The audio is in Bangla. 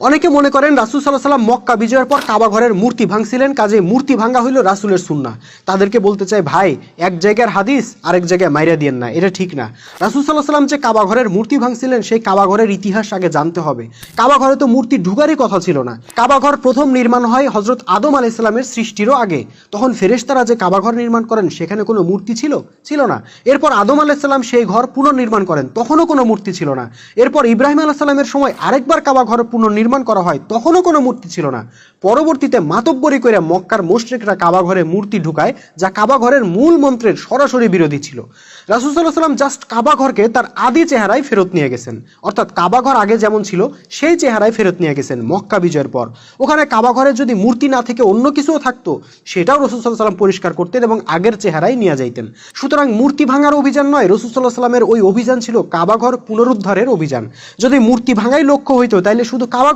অনেকে মনে করেন রাসূল সাল্লাল্লাহু আলাইহি ওয়াসাল্লাম মক্কা বিজয়ের পর কাবা ঘরের মূর্তি ভাঙছিলেন, কাজে মূর্তি ভাঙা হইল রাসূলের সুন্নাহ। তাদেরকে বলতে চাই, ভাই, এক জায়গার হাদিস আরেক জায়গায় মাইরা দিয়েন না, এটা ঠিক না। রাসূল সাল্লাল্লাহু আলাইহি ওয়াসাল্লাম যে কাবা ঘরের মূর্তি ভাঙছিলেন সেই কাবা ঘরের ইতিহাস আগে জানতে হবে। কাবা ঘরে তো মূর্তি ঢুকারই কথা ছিল না। কাবা ঘর প্রথম নির্মাণ হয় হযরত আদম আলাইহিস সালামের সৃষ্টিরও আগে। তখন ফেরেশতারা যে কাবা ঘর নির্মাণ করেন সেখানে কোনো মূর্তি ছিল না। এরপর আদম আলাইহিস সালাম সেই ঘর পুনর্নির্মাণ করেন, তখনও কোনো মূর্তি ছিল না। এরপর ইব্রাহিম আলাইহিস সালামের সময় আরেকবার কাবা ঘর পুনর্নির্মাণ করা হয়, তখনও কোনো মূর্তি ছিল না। পরবর্তীতে মাতব্বরি করে মক্কার মুশরিকরা কাবা ঘরে মূর্তি ঢুকায়, যা কাবা ঘরের মূল মন্ত্রের সরাসরি বিরোধী ছিল। রাসূল সাল্লাল্লাহু আলাইহি ওয়াসাল্লাম জাস্ট কাবা ঘরকে তার আদি চেহারায় ফেরত নিয়ে গেছেন, অর্থাৎ কাবা ঘর আগে যেমন ছিল সেই চেহারায় ফেরত নিয়ে গেছেন মক্কা বিজয়ের পর। ওখানে কাবা ঘরে যদি মূর্তি না থেকে অন্য কিছুও থাকতো সেটাও রাসূল সাল্লাল্লাহু আলাইহি ওয়াসাল্লাম পরিষ্কার করতেন এবং আগের চেহারায় নিয়ে যাইতেন। সুতরাং মূর্তি ভাঙার অভিযান নয়, রাসূল সাল্লাল্লাহু আলাইহি ওয়াসাল্লামের ওই অভিযান ছিল কাবা ঘর পুনরুদ্ধারের অভিযান। যদি মূর্তি ভাঙাই লক্ষ্য হইতো তাইলে শুধু কাবা